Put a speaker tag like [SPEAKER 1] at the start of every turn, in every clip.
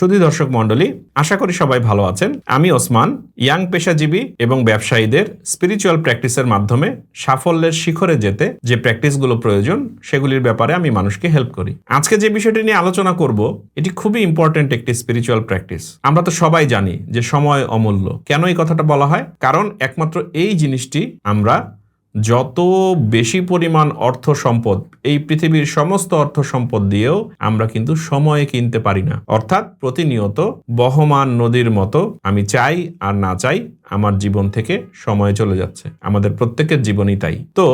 [SPEAKER 1] সুধী দর্শক মণ্ডলী, আশা করি সবাই ভালো আছেন। আমি ওসমান, ইয়াং পেশাজীবী এবং ব্যবসায়ীদের স্পিরিচুয়াল প্র্যাকটিসের মাধ্যমে সাফল্যের শিখরে যেতে যে প্র্যাকটিসগুলো প্রয়োজন সেগুলির ব্যাপারে আমি মানুষকে হেল্প করি। আজকে যে বিষয়টি নিয়ে আলোচনা করব এটি খুবই ইম্পর্টেন্ট একটি স্পিরিচুয়াল প্র্যাকটিস। আমরা তো সবাই জানি যে সময় অমূল্য। কেন এই কথাটা বলা হয়? কারণ একমাত্র এই জিনিসটি আমরা যত বেশি পরিমাণ অর্থ সম্পদ, এই পৃথিবীর সমস্ত অর্থ সম্পদ দিয়েও আমরা কিন্তু সময় কিনতে পারি না। অর্থাৎ প্রতিনিয়ত বহমান নদীর মতো আমি চাই আর না চাই আমার জীবন থেকে সময় চলে যাচ্ছে। আমাদের প্রত্যেকের জীবনই তাই। তো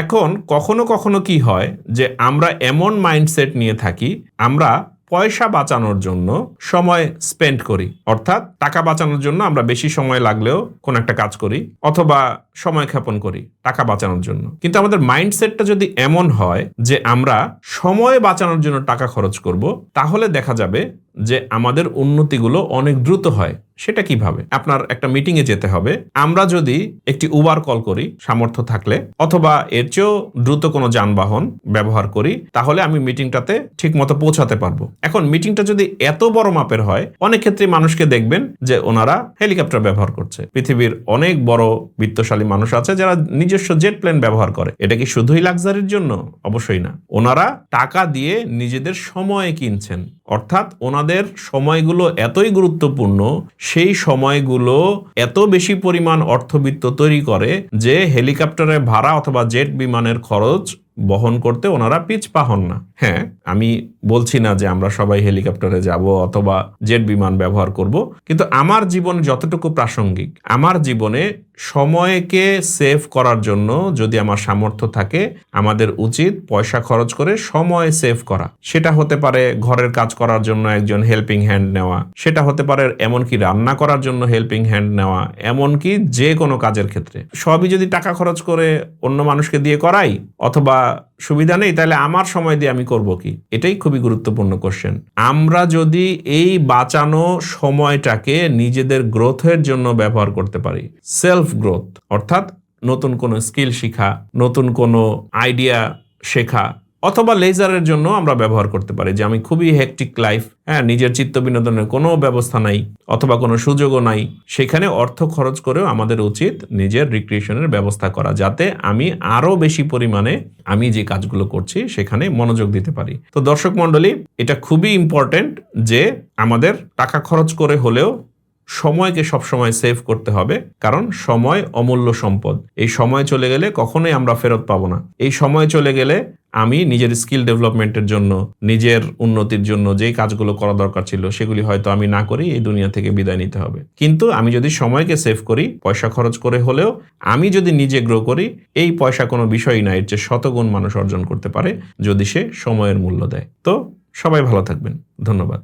[SPEAKER 1] এখন কখনো কখনো কি হয় যে আমরা এমন মাইন্ডসেট নিয়ে থাকি, আমরা পয়সা বাঁচানোর জন্য সময় স্পেন্ড করি। অর্থাৎ টাকা বাঁচানোর জন্য আমরা বেশি সময় লাগলেও কোন একটা কাজ করি অথবা সময় ক্ষেপণ করি টাকা বাঁচানোর জন্য। কিন্তু আমাদের মাইন্ডসেটটা যদি এমন হয় যে আমরা সময় বাঁচানোর জন্য টাকা খরচ করব, তাহলে দেখা যাবে যে আমাদের উন্নতিগুলো অনেক দ্রুত হয়। সেটা কিভাবে? আপনার একটা মিটিংয়ে যেতে হবে, আমরা যদি একটি উবার কল করি সামর্থ্য থাকলে, অথবা এর চেয়েও দ্রুত কোনো যানবাহন ব্যবহার করি, তাহলে আমি মিটিংটাতে ঠিক মতো পৌঁছাতে পারবো। এখন মিটিংটা যদি এত বড় মাপের হয়, অনেক ক্ষেত্রে মানুষকে দেখবেন যে ওনারা হেলিকপ্টার ব্যবহার করছে। পৃথিবীর অনেক বড় বিত্তশালী মানুষ আছে যারা নিজস্ব জেট প্লেন ব্যবহার করে। এটা কি শুধুই লাক্সারির জন্য? অবশ্যই না। ওনারা টাকা দিয়ে নিজেদের সময় কিনছেন। অর্থাৎ ওনাদের সময়গুলো এতই গুরুত্বপূর্ণ, সেই সময়গুলো এত বেশি পরিমাণ অর্থবিত্ত তৈরি করে যে হেলিকপ্টারের ভাড়া অথবা জেট বিমানের খরচ বহন করতে ওনারা পিছপা হন না। হ্যাঁ, আমি বলছি না যে আমরা সবাই হেলিকপ্টারে যাব অথবা জেট বিমান ব্যবহার করব, কিন্তু আমার জীবনে যতটুকু প্রাসঙ্গিক, আমার জীবনে সময়কে সেভ করার জন্য যদি আমার সামর্থ্য থাকে, আমাদের উচিত পয়সা খরচ করে সময় সেভ করা। সেটা হতে পারে ঘরের কাজ করার জন্য একজন হেল্পিং হ্যান্ড নেওয়া, সেটা হতে পারে এমনকি রান্না করার জন্য হেল্পিং হ্যান্ড নেওয়া, এমনকি যে কোনো কাজের ক্ষেত্রে। সবই যদি টাকা খরচ করে অন্য মানুষকে দিয়ে করাই অথবা সুবিধা নেই, তাহলে আমার সময় দিয়ে আমি করব কি? এটাই খুবই গুরুত্বপূর্ণ কোশ্চেন। আমরা যদি এই বাঁচানো সময়টাকে নিজেদের গ্রোথের জন্য ব্যবহার করতে পারি, সেলফ গ্রোথ অর্থাৎ নতুন কোনো স্কিল শেখা, নতুন কোনো আইডিয়া শেখা, অথবা লেজারের জন্য আমরা ব্যবহার করতে পারি যে আমি খুবই হেকটিক লাইফ, নিজের চিত্ত বিনোদনের কোনো ব্যবস্থা নাই অথবা কোনো সুযোগও নাই, সেখানে অর্থ খরচ করেও আমাদের উচিত নিজের রিক্রিয়েশনের ব্যবস্থা করা, যাতে আমি আরো বেশি পরিমাণে আমি যে কাজগুলো করছি সেখানে মনোযোগ দিতে পারি। তো দর্শক মণ্ডলী, এটা খুবই ইম্পর্টেন্ট যে আমাদের টাকা খরচ করে হলেও সময়কে সবসময় সেভ করতে হবে, কারণ সময় অমূল্য সম্পদ। এই সময় চলে গেলে কখনোই আমরা ফেরত পাবো না। এই সময় চলে গেলে আমি নিজের স্কিল ডেভেলপমেন্টের জন্য, নিজের উন্নতির জন্য যেই কাজগুলো করা দরকার ছিল সেগুলি হয়তো আমি না করি, এই দুনিয়া থেকে বিদায় নিতে হবে। কিন্তু আমি যদি সময়কে সেভ করি, পয়সা খরচ করে হলেও আমি যদি নিজে গ্রো করি, এই পয়সা কোনো বিষয়ই না, এর চেয়ে শতগুণ মানুষ অর্জন করতে পারে যদি সে সময়ের মূল্য দেয়। তো সবাই ভালো থাকবেন। ধন্যবাদ।